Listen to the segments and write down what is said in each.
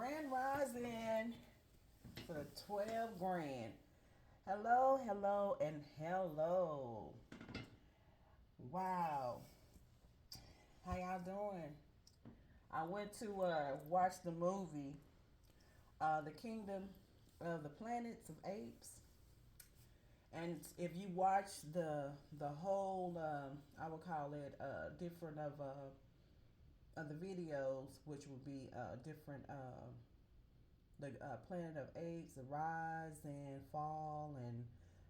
Grand Rising for 12 grand. Hello, hello, and hello. Wow. How y'all doing? I went to watch the movie, The Kingdom of the Planets of Apes. And if you watch the whole, I would call it different of the videos, which would be different the Planet of Apes, the Rise and Fall,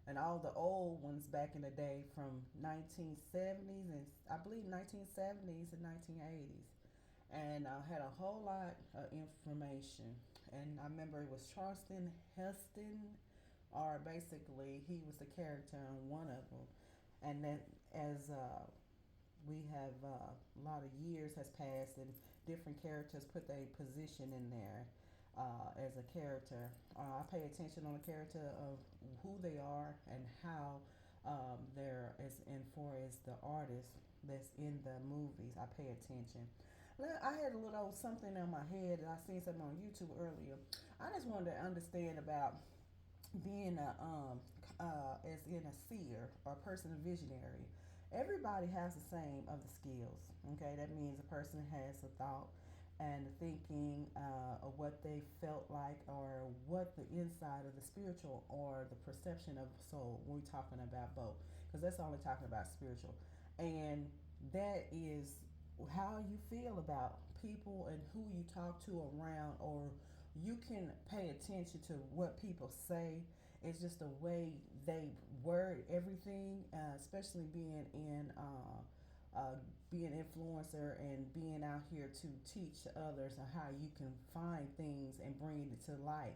and all the old ones back in the day from 1970s and I believe 1970s and 1980s, and I had a whole lot of information. And I remember it was Charleston Heston, or basically he was the character on one of them. And then as we have a lot of years has passed and different characters put their position in there as a character. I pay attention on the character of who they are and how they're as and for as the artist that's in the movies. I pay attention. I had a little something on my head, and I seen something on YouTube earlier. I just wanted to understand about being as in a seer or a person, a visionary. Everybody has the same of the skills. Okay, that means a person has a thought and thinking of what they felt like or what the inside of the spiritual or the perception of the soul. We're talking about both because that's only talking about spiritual, and that is how you feel about people and who you talk to around, or you can pay attention to what people say. It's just the way they word everything, especially uh, being influencer and being out here to teach others on how you can find things and bring it to light.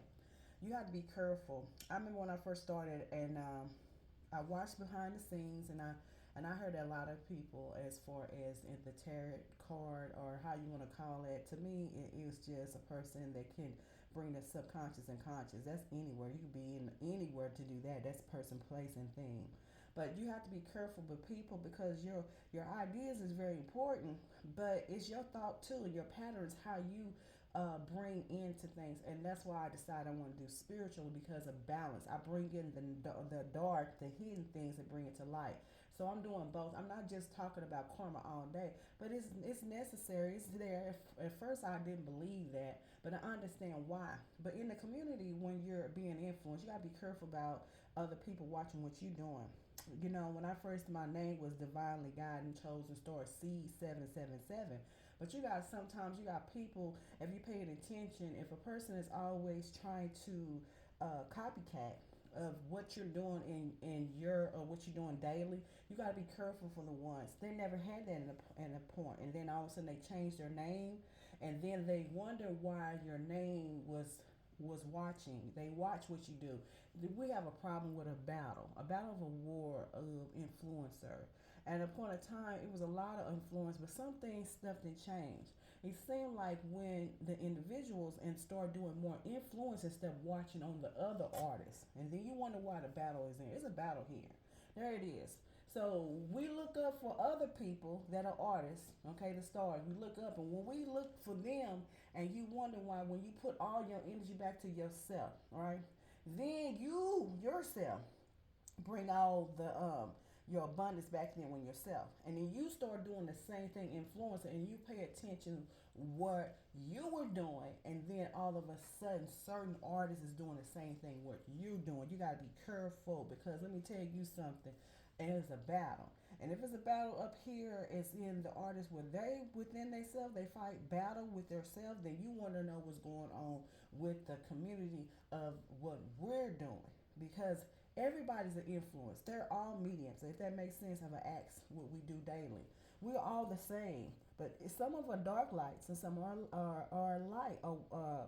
You have to be careful. I remember when I first started, and I watched behind the scenes, and I heard a lot of people as far as in the tarot card or how you want to call it. To me, it is just a person that can bring the subconscious and conscious. That's anywhere. You can be in anywhere to do that. That's person, place, and thing. But you have to be careful with people because your ideas is very important, but it's your thought too and your patterns how you bring into things, and that's why I decided I want to do spiritual because of balance. I bring in the dark, the hidden things, and bring it to light. So I'm doing both. I'm not just talking about karma all day, but it's necessary. It's there. At first, I didn't believe that, but I understand why. But in the community, when you're being influenced, you gotta be careful about other people watching what you're doing. You know, when I first, my name was divinely guided and chosen star seed 777. But you got sometimes you got people, if you paying attention, if a person is always trying to copycat of what you're doing in your or what you're doing daily, you got to be careful for the ones they never had that in a point, and then all of a sudden they change their name, and then they wonder why your name was watching. They watch what you do. We have a problem with a battle of a war of influencer. And at a point of time, it was a lot of influence, but some things stuff didn't change. It seemed like when the individuals and start doing more influence instead of watching on the other artists, and then you wonder why the battle is there. It's a battle here. There it is. So we look up for other people that are artists, okay, the stars. We look up, and when we look for them, and you wonder why, when you put all your energy back to yourself, right? Then you yourself bring all the your abundance back in when yourself, and then you start doing the same thing, influencer, and you pay attention what you were doing, and then all of a sudden certain artists is doing the same thing what you're doing. You got to be careful because let me tell you something. It's a battle, and if it's a battle up here, it's in the artists where they within themselves they fight battle with themselves. Then you want to know what's going on with the community of what we're doing, because everybody's an influence. They're all mediums. If that makes sense, of an acts what we do daily. We're all the same, but some of are dark lights and some are light. Or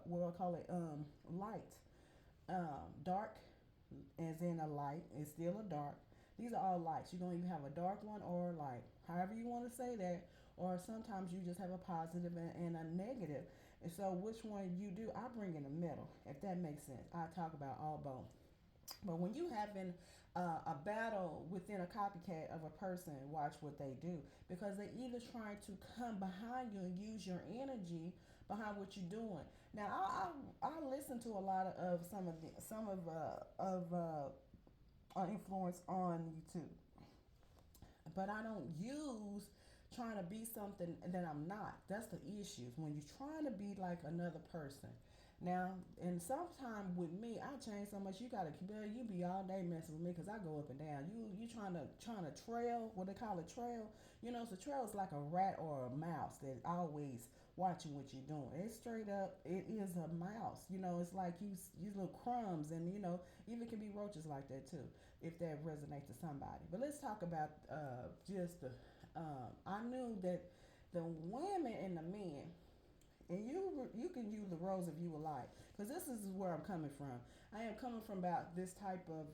what I call it light. Dark, as in a light, is still a dark. These are all lights. You don't even have a dark one or a light. However you want to say that. Or sometimes you just have a positive and a negative. And so which one you do, I bring in the middle, if that makes sense. I talk about all both. But when you having a battle within a copycat of a person, watch what they do, because they either trying to come behind you and use your energy, behind what you're doing. Now, I listen to a lot of some of influence on YouTube, but I don't use trying to be something that I'm not. That's the issue. When you're trying to be like another person. Now, and sometime with me, I change so much. You gotta, girl, you be all day messing with me because I go up and down. You trying to trail, what they call a trail. You know, so trail is like a rat or a mouse that always watching what you're doing. It's straight up. It is a mouse. You know, it's like you little crumbs, and you know, even can be roaches like that too, if that resonates to somebody. But let's talk about just the. I knew that the women and the men, and you can use the roles if you would like, because this is where I'm coming from. I am coming from about this type of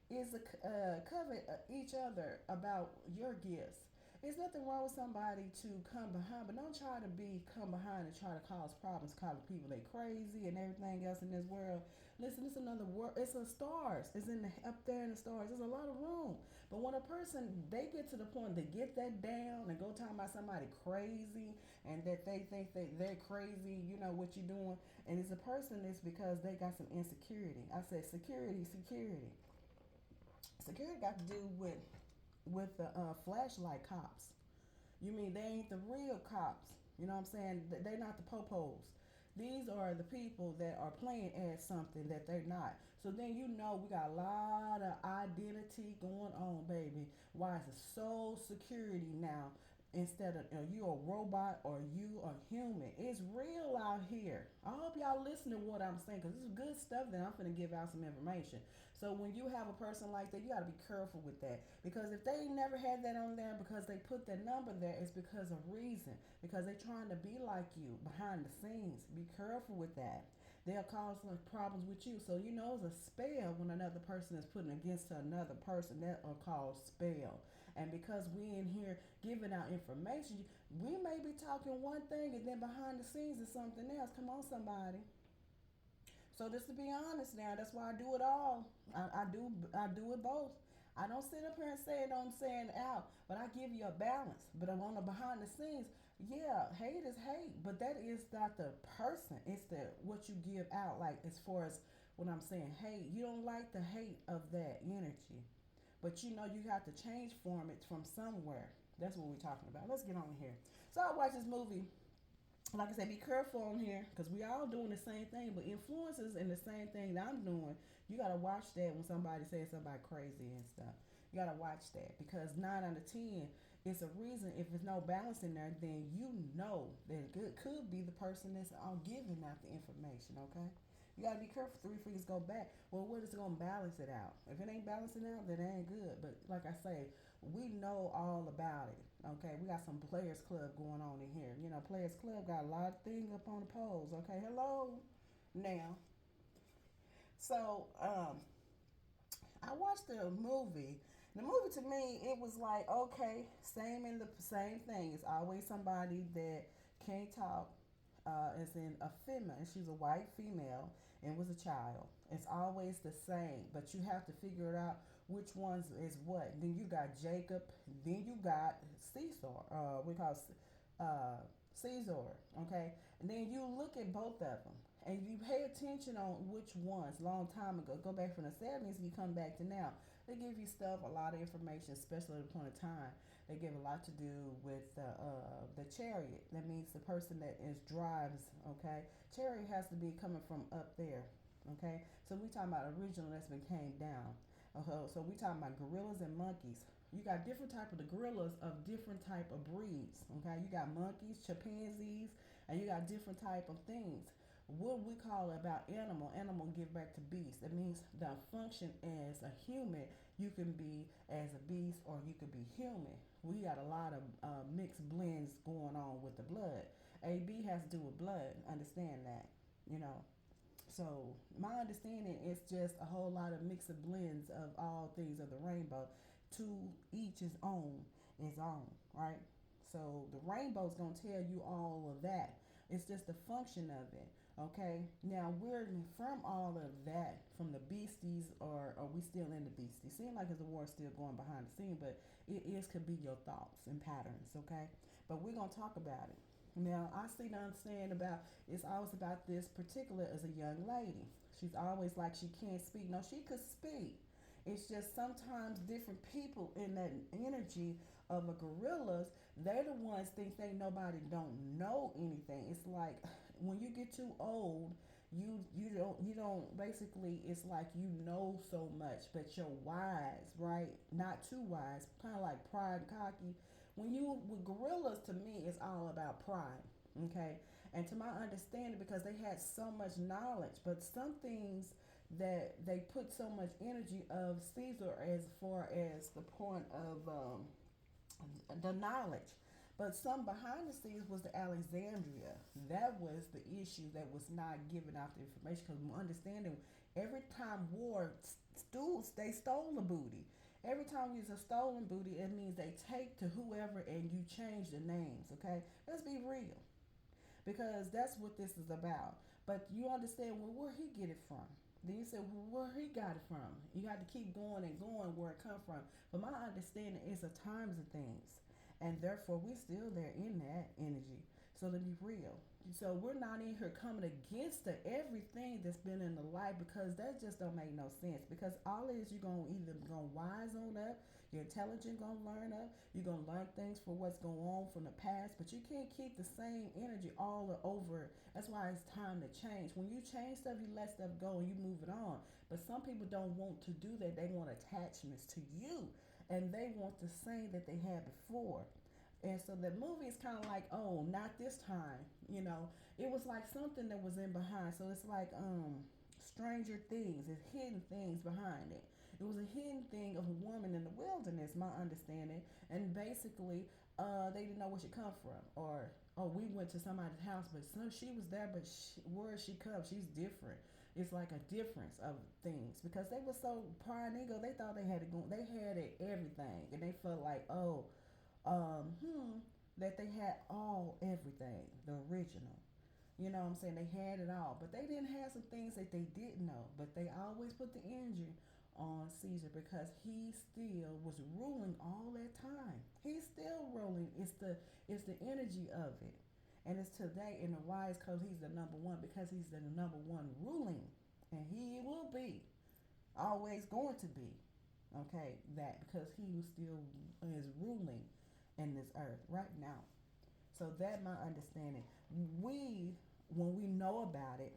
is a covet each other about your gifts. There's nothing wrong with somebody to come behind, but don't try to be come behind and try to cause problems, call people they crazy and everything else in this world. Listen, it's another world. It's the stars. It's in the up there in the stars. There's a lot of room. But when a person they get to the point they get that down and go talking about somebody crazy and that they think that they're crazy, you know what you're doing, and it's a person it's because they got some insecurity. I said security, security. Security got to do with the flashlight cops. You mean they ain't the real cops? You know what I'm saying? They're not the popos. These are the people that are playing as something that they're not. So then you know we got a lot of identity going on, baby. Why is it so security now instead of you a robot or you a human? It's real out here. I hope y'all listen to what I'm saying because this is good stuff that I'm going to give out some information. So when you have a person like that, you got to be careful with that because if they never had that on there because they put their number there, it's because of reason. Because they're trying to be like you behind the scenes. Be careful with that. They'll cause like problems with you. So you know it's a spell when another person is putting against another person. That are called spell. And because we in here giving out information, we may be talking one thing and then behind the scenes is something else. Come on, somebody. So just to be honest now, that's why I do it all. I do it both. I don't sit up here and say it on saying it out, but I give you a balance. But I'm on the behind the scenes. Yeah, hate is hate, but that is not the person. It's the what you give out. Like as far as what I'm saying, hate. You don't like the hate of that energy, but you know you have to change form it from somewhere. That's what we're talking about. Let's get on here. So I watched this movie like I said, be careful on here because we all doing the same thing, but influences and the same thing that I'm doing. You gotta watch that when somebody says somebody crazy and stuff. You gotta watch that because 9 out of 10, it's a reason. If there's no balance in there, then you know that it could be the person that's giving out the information. Okay. You gotta be careful. Three fingers go back. Well, what is gonna balance it out? If it ain't balancing out, then it ain't good. But like I say, we know all about it. Okay, we got some Players Club going on in here. You know, Players Club got a lot of things up on the polls. Okay, hello, now. So I watched the movie. The movie to me, it was like okay, same in the same thing. It's always somebody that can't talk. As in a female, and she's a white female and was a child. It's always the same, but you have to figure it out which ones is what. Then you got Jacob. Then you got Caesar. We call Caesar. Okay, and then you look at both of them and you pay attention on which ones. Long time ago, go back from the 70s, and you come back to now. They give you stuff, a lot of information, especially at the point of time. They give a lot to do with the chariot. That means the person that is drives. Okay, chariot has to be coming from up there. Okay, so we talking about original that's been came down. So we talking about gorillas and monkeys. You got different type of the gorillas of different type of breeds. Okay, you got monkeys, chimpanzees, and you got different type of things. What we call about animal give back to beast. That means the function as a human, you can be as a beast or you could be human. We got a lot of mixed blends going on with the blood. AB has to do with blood. Understand that, you know. So my understanding is just a whole lot of mix of blends of all things of the rainbow. To each his own, right? So the rainbow's gonna tell you all of that. It's just the function of it. Okay. Now we're from all of that, from the beasties, or are we still in the beasties? Seems like there's a war still going behind the scene, but it is could be your thoughts and patterns. Okay. But we're gonna talk about it. Now I see to understand about it's always about this particular as a young lady. She's always like she can't speak. No, she could speak. It's just sometimes different people in that energy of a gorillas, they're the ones think they nobody don't know anything. It's like when you get too old, you don't basically it's like you know so much, but you're wise, right? Not too wise, kind of like pride and cocky. When you with gorillas, to me, it's all about pride. Okay, and to my understanding, because they had so much knowledge, but some things that they put so much energy of Caesar as far as the point of the knowledge. But some behind the scenes was the Alexandria. That was the issue that was not giving out the information because we understanding every time war stools they stole the booty. Every time it's a stolen booty, it means they take to whoever and you change the names. Okay, let's be real because that's what this is about. But you understand well, where he get it from. Then you say, well, where he got it from? You got to keep going and going where it come from. But my understanding is the times of things, and therefore we still there in that energy. So to be real, so we're not in here coming against the everything that's been in the life because that just don't make no sense. Because all it is you're gonna either gonna wise on up, your intelligence gonna learn up, you're gonna learn things for what's going on from the past, but you can't keep the same energy all over. That's why it's time to change. When you change stuff, you let stuff go and you move it on. But some people don't want to do that. They want attachments to you, and they want the same that they had before. And so the movie is kind of like, oh, not this time. It was like something that was in behind. So it's like Stranger Things. It's hidden things behind it. It was a hidden thing of a woman in the wilderness, my understanding, and basically, they didn't know where she come from, or oh, we went to somebody's house, but she was there, but where she come, she's different. It's like a difference of things because they were so pride and ego. They thought they had it going. They had it everything, and they felt like oh, um, hmm, that they had all everything, the original. You know what I'm saying? They had it all, but they didn't have some things that they didn't know. But they always put the energy on Caesar because he still was ruling all that time. He's still ruling. It's the energy of it, and it's today. And the why is because he's the number one because he's the number one ruling, and he will be always going to be. Okay, that because he was still is ruling in this earth right now. So that my understanding. We when we know about it,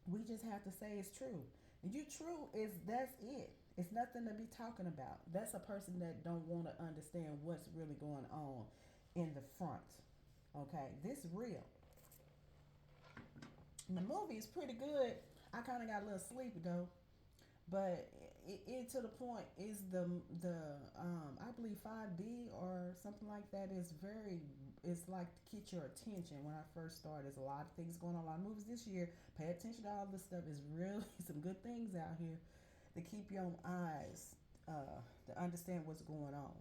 we just have to say it's true. And you true is that's it. It's nothing to be talking about. That's a person that don't want to understand what's really going on in the front. Okay, this is real. And the movie is pretty good. I kind of got a little sleepy though, but it to the point is the I believe 5D or something like that is very it's like to get your attention. When I first started, there's a lot of things going on, a lot of movies this year. Pay attention to all this stuff. Is really some good things out here to keep your eyes to understand what's going on.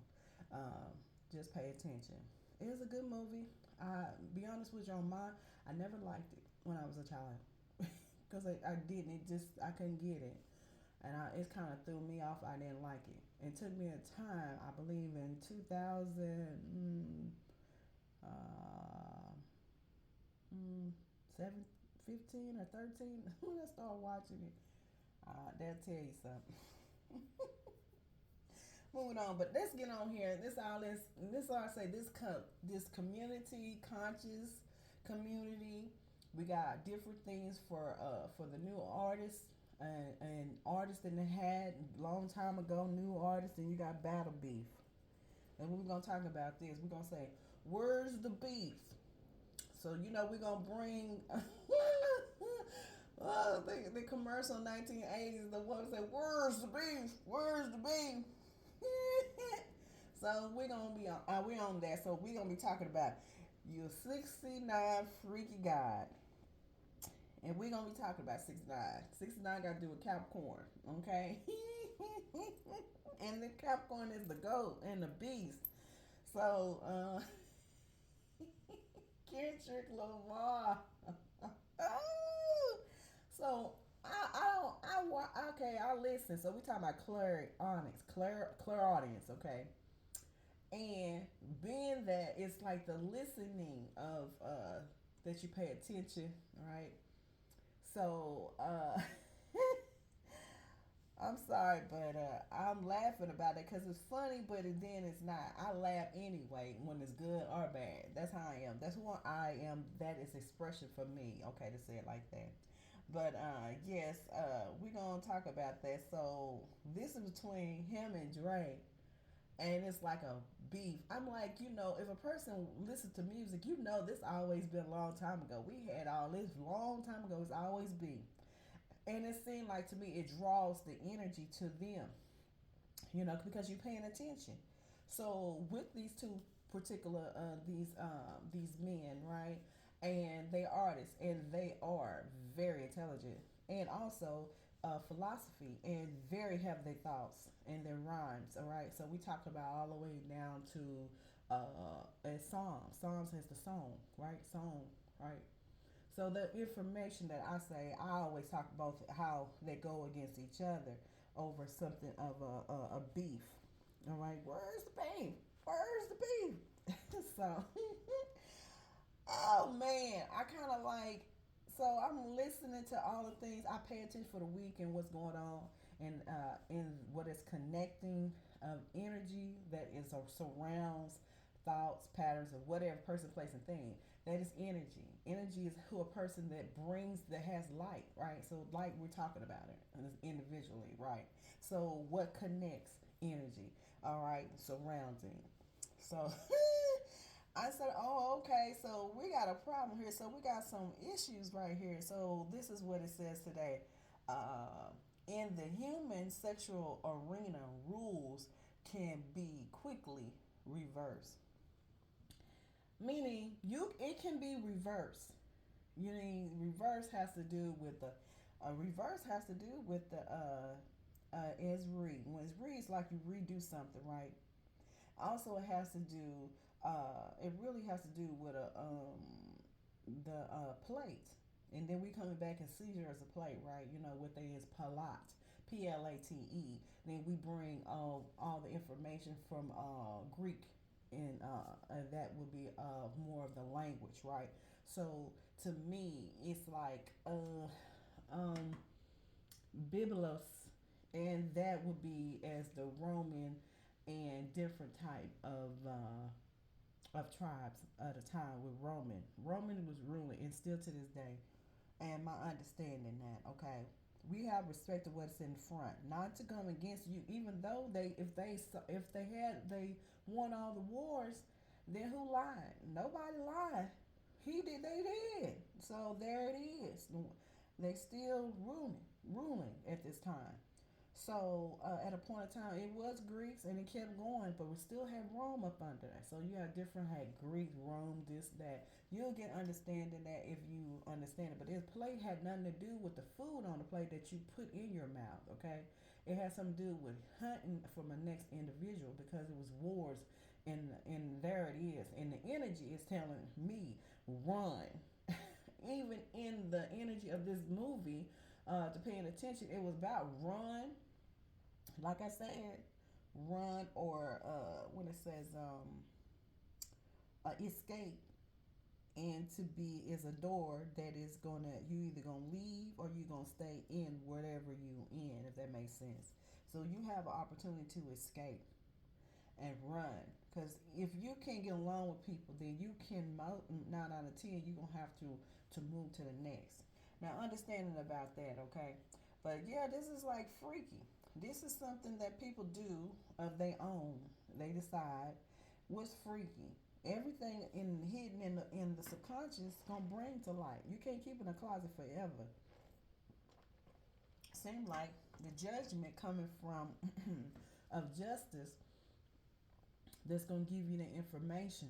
Um, just pay attention. It is a good movie. I be honest with you on my I never liked it when I was a child because I didn't. It just I couldn't get it and it kind of threw me off. I didn't like it. It took me a time, I believe in 2000, uh, 7, 15 or 13, when I started watching it. They'll tell you something. Moving on, but let's get on here. This all I say. This community conscious community. We got different things for the new artists and artists that they had long time ago, new artists, and you got battle beef. And we're gonna talk about this. We're gonna say, where's the beef? So we're gonna bring the commercial 1980s. The one that said, "Where's the beef? Where's the beef?" So we're gonna be on. We on that. So we're gonna be talking about your 69 freaky god. And we're gonna be talking about 69. 69 got to do with Capricorn, okay? And the Capricorn is the goat and the beast. So, Kendrick Lamar. So okay, I listen. So we talking about clairaudience, okay? And being that it's like the listening of that you pay attention, right? So I'm sorry, but I'm laughing about it because it's funny, but then it's not. I laugh anyway when it's good or bad. That's how I am. That's who I am. That is expression for me. Okay, to say it like that. But yes, we're gonna talk about that. So this is between him and Dre, and it's like a beef. I'm like, if a person listens to music, this always been a long time ago. We had all this long time ago. It's always be, and it seemed like to me it draws the energy to them, because you're paying attention. So with these two particular these men, right, and they artists, and they are very intelligent, and also philosophy, and very have their thoughts and their rhymes. All right, so we talked about all the way down to Psalms. Psalms has the song, right? Song, right? So the information that I say, I always talk about how they go against each other over something of a beef. All right, where's the beef? Where's the beef? So, oh man, I kind of like. So I'm listening to all the things. I pay attention for the week and what's going on, and in what is connecting energy that is surrounds thoughts, patterns of whatever person, place, and thing. That is energy. Energy is who a person that brings that has light, right? So light, we're talking about it individually, right? So what connects energy? All right, surrounding. So I said, oh, okay, so we got a problem here. So we got some issues right here. So this is what it says today. In the human sexual arena, rules can be quickly reversed. Meaning, it can be reversed. You mean reverse has to do with the reverse has to do with the as read. When it's read, it's like you redo something, right? Also, it has to do. It really has to do with the plate, and then we coming back and seizure as a plate, right? What they is palat, Plate. Then we bring all the information from Greek, and that would be more of the language, right? So to me, it's like biblos, and that would be as the Roman and different type of tribes at a time with Roman. Roman was ruling, and still to this day, and my understanding that, okay, we have respect to what's in front, not to come against you, even though they won all the wars, then who lied? Nobody lied. He did. They did. So there it is. They still ruling at this time. So at a point in time, it was Greeks, and it kept going, but we still had Rome up under that. So you have different had Greek, Rome, this, that. You'll get understanding that if you understand it. But this plate had nothing to do with the food on the plate that you put in your mouth. Okay, it had something to do with hunting from the next individual because it was wars, and there it is. And the energy is telling me run. Even in the energy of this movie, to paying attention, it was about run, like I said, run, or when it says escape, and to be is a door that is gonna, you either gonna leave or you gonna stay in whatever you in, if that makes sense. So you have an opportunity to escape and run, because if you can't get along with people, then you can 9 out of 10 you're gonna have to move to the next. Now, understanding about that, okay, but yeah, this is like freaky. This is something that people do of their own. They decide what's freaky. Everything hidden in the subconscious gonna bring to light. You can't keep it in a closet forever. Seem like the judgment coming from of justice that's gonna give you the information.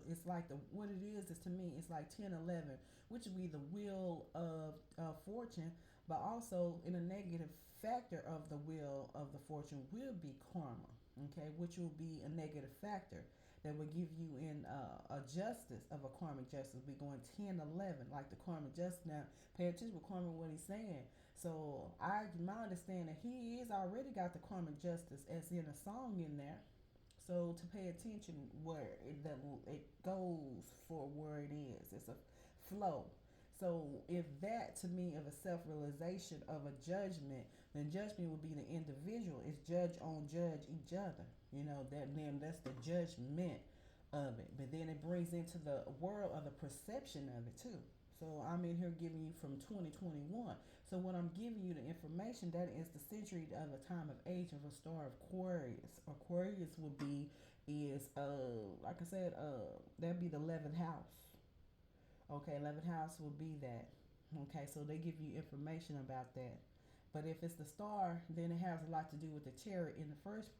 It's like what it is to me. It's like 10, 11, which would be the wheel of fortune, but also in a negative factor of the wheel of the fortune will be karma. Okay, which will be a negative factor that will give you in a justice of a karmic justice. Be going 10, 11, like the karmic justice. Now, pay attention with karma what he's saying. So my understanding, he is already got the karmic justice as in a song in there. So to pay attention where it goes for where it is. It's a flow. So if that to me of a self realization of a judgment, then judgment would be the individual. It's judge on judge each other. You know that then that's the judgment of it. But then it brings into the world of the perception of it too. So I'm in here giving you from 2021. So when I'm giving you the information, that is the century of a time of age of a star of Aquarius. Aquarius would be is like I said, that'd be the 11th house. Okay, 11th house will be that. Okay, so they give you information about that. But if it's the star, then it has a lot to do with the chariot in the first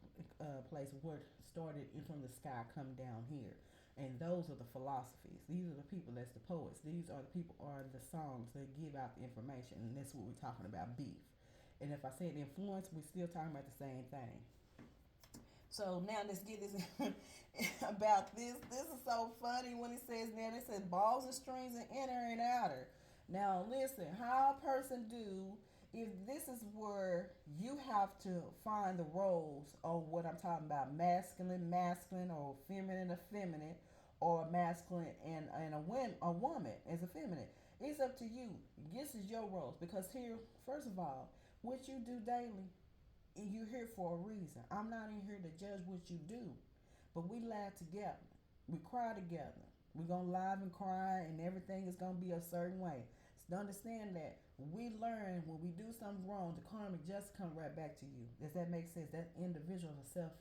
place, what started from the sky, come down here. And those are the philosophies. These are the people that's the poets. These are the people are the songs that give out the information. And that's what we're talking about, beef. And if I said influence, we're still talking about the same thing. So now let's get this about this. This is so funny when it says now it says balls and strings and inner and outer. Now listen, how a person do if this is where you have to find the roles of what I'm talking about, masculine, or feminine, effeminate, or masculine and a woman as a feminine. It's up to you. This is your roles because here, first of all, what you do daily, you're here for a reason. I'm not in here to judge what you do, but we laugh together. We cry together. We're going to laugh and cry, and everything is going to be a certain way. So understand that we learn when we do something wrong, the karmic just come right back to you. Does that make sense? That individual self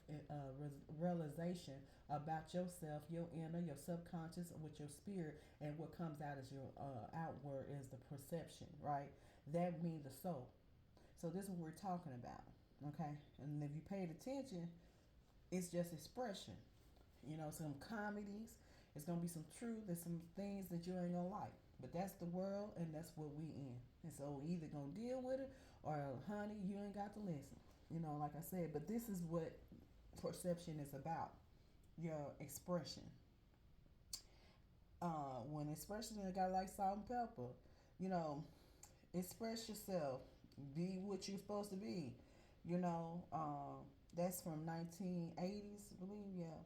realization about yourself, your inner, your subconscious, with your spirit, and what comes out as your outward is the perception, right? That means the soul. So this is what we're talking about. Okay, and if you paid attention, it's just expression. You know, some comedies. It's gonna be some truth. There's some things that you ain't gonna like, but that's the world, and that's what we in. And so we either gonna deal with it, or honey, you ain't got to listen. You know, like I said. But this is what perception is about. Your expression. When expression got like salt and pepper, you know, express yourself. Be what you're supposed to be. You know, that's from 1980s, I believe, yeah.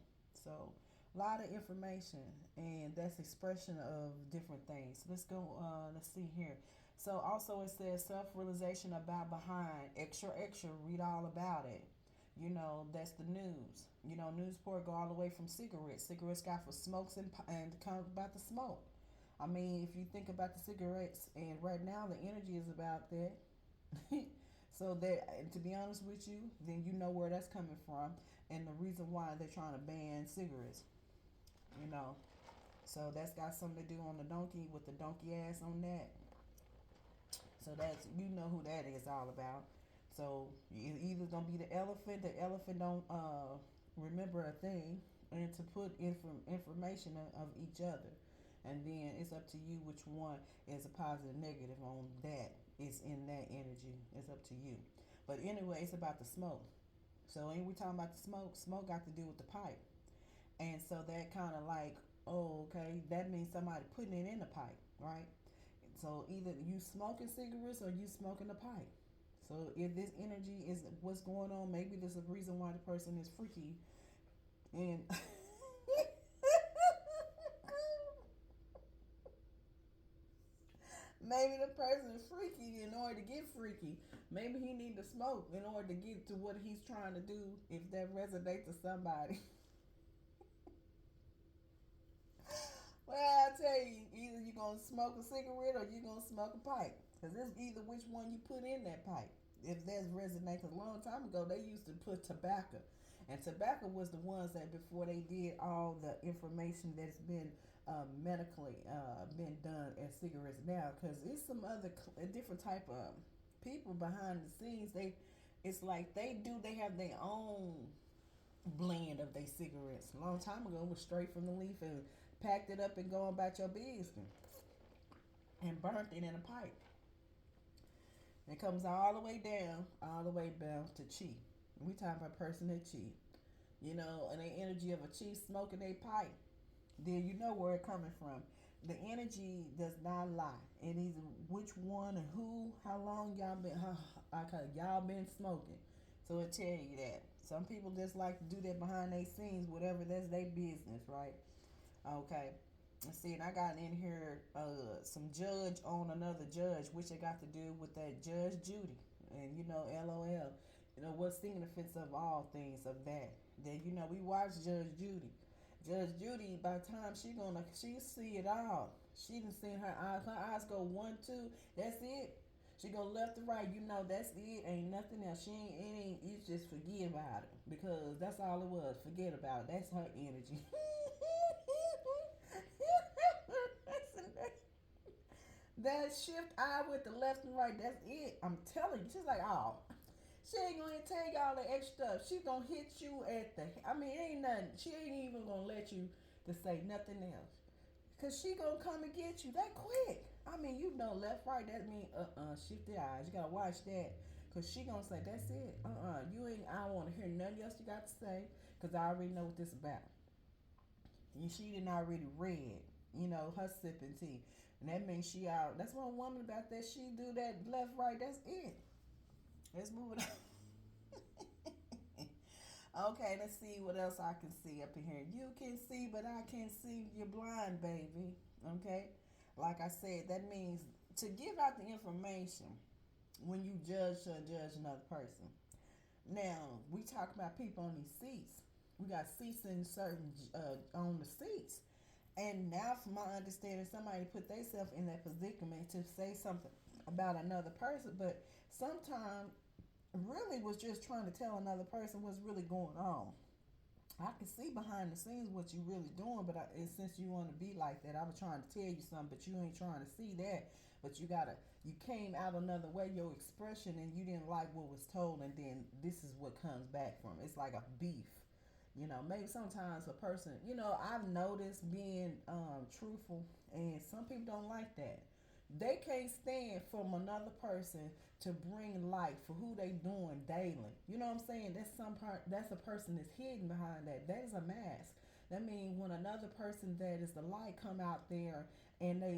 So a lot of information, and that's expression of different things. Let's go, let's see here. So also it says self-realization about behind, extra, extra, read all about it. You know, that's the news. You know, news report go all the way from cigarettes. Cigarettes got for smokes and come about the smoke. I mean, if you think about the cigarettes, and right now the energy is about that. So that, to be honest with you, then you know where that's coming from, and the reason why they're trying to ban cigarettes. You know, so that's got something to do on the donkey with the donkey ass on that. So that's you know who that is all about. So either gonna be the elephant. The elephant don't remember a thing, and to put information of each other, and then it's up to you which one is a positive, negative on that. Is in that energy. It's up to you. But anyway, it's about the smoke. So ain't we talking about the smoke? Smoke got to do with the pipe. And so that kind of like, oh, okay, that means somebody putting it in the pipe, right? So either you smoking cigarettes or you smoking the pipe. So if this energy is what's going on, maybe there's a reason why the person is freaky. And maybe the person is freaky in order to get freaky. Maybe he need to smoke in order to get to what he's trying to do. If that resonates to somebody, well, I tell you, either you gonna smoke a cigarette or you gonna smoke a pipe, because it's either which one you put in that pipe. If that resonates, a long time ago they used to put tobacco, and tobacco was the ones that before they did all the information that's been medically been done as cigarettes now, because it's some other different type of people behind the scenes. It's like they have their own blend of their cigarettes. A long time ago, it was straight from the leaf and packed it up and go about your business and burnt it in a pipe. It comes all the way down to chi. We talking about a person that chi, you know, and the energy of a chi smoking a pipe. Then you know where it coming from. The energy does not lie. It is which one and who, how long y'all been, y'all been smoking. So it tell you that. Some people just like to do that behind their scenes, whatever, that's their business, right? Okay. See, and I got in here some judge on another judge, which it got to do with that Judge Judy. And you know, LOL. You know, what's significance of all things of that? That you know, we watch Judge Judy. Judge Judy, by the time she see it all. She done seen her eyes. Her eyes go one, two. That's it. She go left to right. You know, that's it. Ain't nothing else. She ain't. It ain't. You just forget about it because that's all it was. Forget about it. That's her energy. That shift eye with the left and right, that's it. I'm telling you. She's like, oh, she ain't gonna tell y'all the extra stuff. She gonna hit you at the. I mean, ain't nothing. She ain't even gonna let you to say nothing else. Cause she gonna come and get you that quick. I mean, you know, left, right. That mean, shift the eyes. You gotta watch that. Cause she gonna say, that's it. You ain't. I don't want to hear nothing else you got to say. Cause I already know what this about. She didn't already read. You know, her sipping tea. And that means she out. That's one woman about that. She do that left, right. That's it. Let's move it on. Okay, let's see what else I can see up in here. You can see, but I can't see. You're blind, baby. Okay? Like I said, that means to give out the information when you judge another person. Now, we talk about people on these seats. We got seats in certain on the seats. And now, from my understanding, somebody put themselves in that predicament to say something about another person, but sometimes really was just trying to tell another person what's really going on. I can see behind the scenes what you really doing, but since you want to be like that, I was trying to tell you something, but you ain't trying to see that. But you came out another way, your expression, and you didn't like what was told, and then this is what comes back from. It's like a beef. You know, maybe sometimes a person, you know, I've noticed being truthful, and some people don't like that. They can't stand from another person to bring light for who they doing daily. You know what I'm saying? That's some part. That's a person that's hidden behind that. That is a mask. That means when another person that is the light come out there and they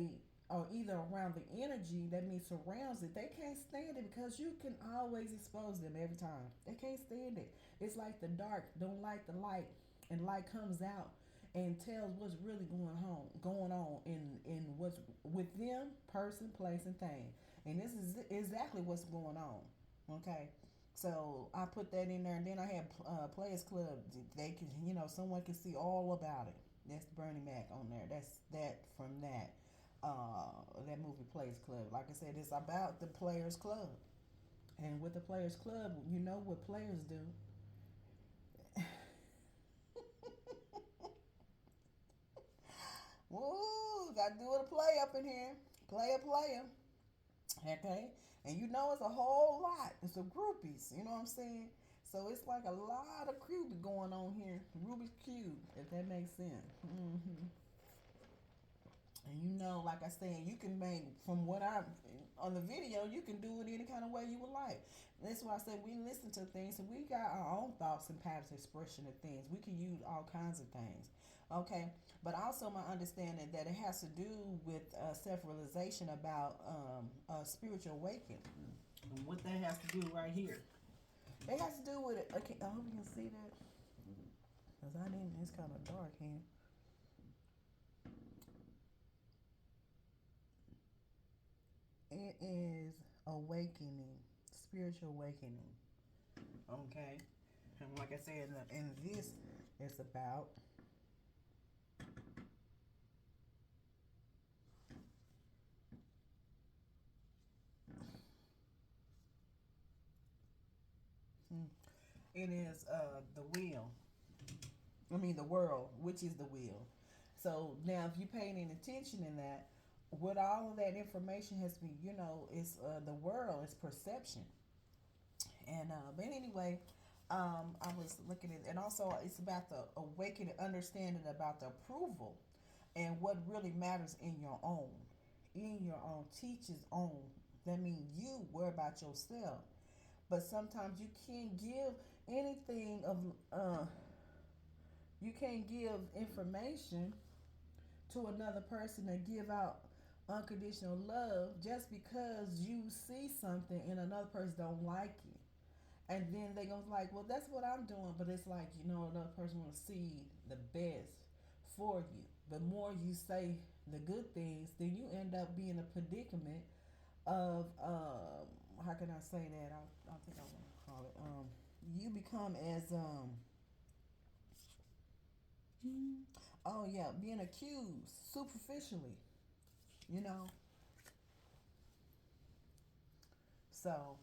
are either around the energy that means surrounds it, they can't stand it because you can always expose them every time. They can't stand it. It's like the dark don't like the light, and light comes out and tells what's really going on in what's with them, person, place, and thing. And this is exactly what's going on. Okay, so I put that in there, and then I had Players Club. They can, you know, someone can see all about it. That's Bernie Mac on there. That's that from that. That movie Players Club. Like I said, it's about the Players Club. And with the Players Club, you know what players do. Woo, got to do a play up in here. Player. Okay? And you know it's a whole lot. It's a groupies. You know what I'm saying? So it's like a lot of cube going on here. Rubik's Cube, if that makes sense. And you know, like I said, you can make, from what I, on the video, you can do it any kind of way you would like. And that's why I said we listen to things and we got our own thoughts and patterns of expression of things. We can use all kinds of things. Okay, but also my understanding that it has to do with self-realization about spiritual awakening. And what that has to do right here. It has to do with it. Okay, I hope you can see that. Because I didn't, it's kind of dark here. It is awakening, spiritual awakening. Okay, and like I said, in this, it's about it is the wheel. I mean the world, which is the wheel. So now, if you pay any attention in that, with all of that information has been, you know, it's the world, it's perception. And but anyway, I was looking at, and also it's about the awakening understanding about the approval and what really matters in your own teacher's own. That means you worry about yourself. But sometimes you can't give anything of you can't give information to another person and give out unconditional love just because you see something and another person don't like it. And then they goes like, well, that's what I'm doing, but it's like, another person want to see the best for you. The more you say the good things, then you end up being a predicament of how can I say that? I think I want to call it you become as oh yeah, being accused superficially, you know. So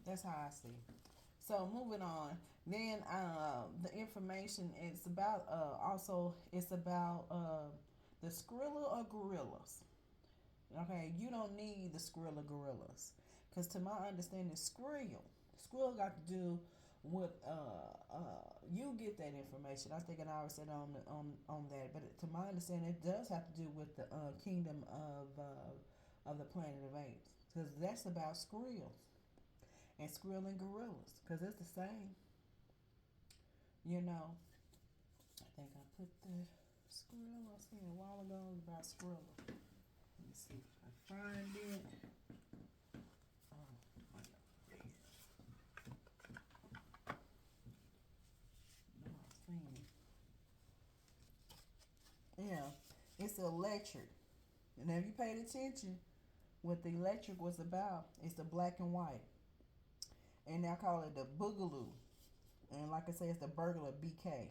that's how I see. So moving on. Then the information is about also it's about the Skrilla or gorillas. Okay, you don't need the Skrilla gorillas because to my understanding, Skrill got to do with you get that information. I think I always said on that, but to my understanding, it does have to do with the kingdom of the planet of apes because that's about Skrills and Skrill and gorillas because it's the same. You know, I think I put the Skrill. I seen it a while ago about Skrill. Let me see if I find it. Oh, my God. No, I've seen it. Yeah, it's electric. And if you paid attention, what the electric was about is the black and white. And I call it the boogaloo. And like I say, it's the burglar BK.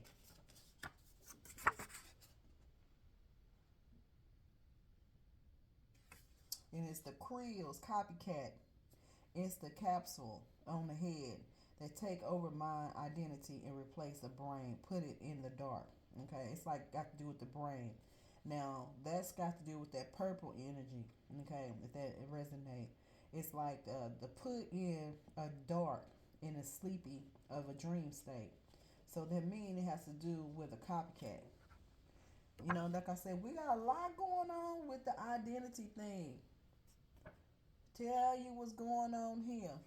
And it's the Creel's copycat. It's the capsule on the head that take over my identity and replace the brain, put it in the dark. Okay, it's like got to do with the brain. Now that's got to do with that purple energy. Okay, if that it resonate, it's like the put in a dark in a sleepy of a dream state. So that means it has to do with a copycat. Like I said, we got a lot going on with the identity thing. Tell you what's going on here.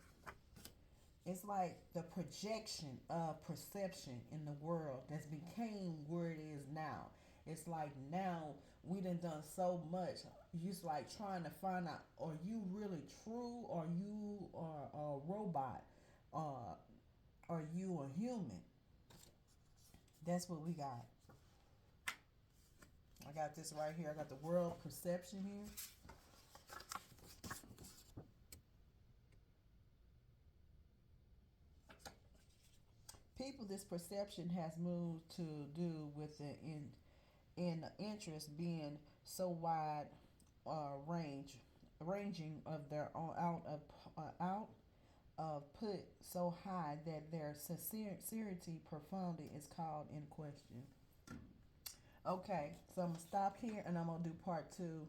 It's like the projection of perception in the world that's became where it is now. It's like now we done so much. You just like trying to find out: are you really true, or you are a robot, or are you a human? That's what we got. I got this right here. I got the world perception here. People, this perception has moved to do with the in interest being so wide ranging of their own out of put so high that their sincerity profoundly is called in question. Okay, so I'm gonna stop here and I'm gonna do part two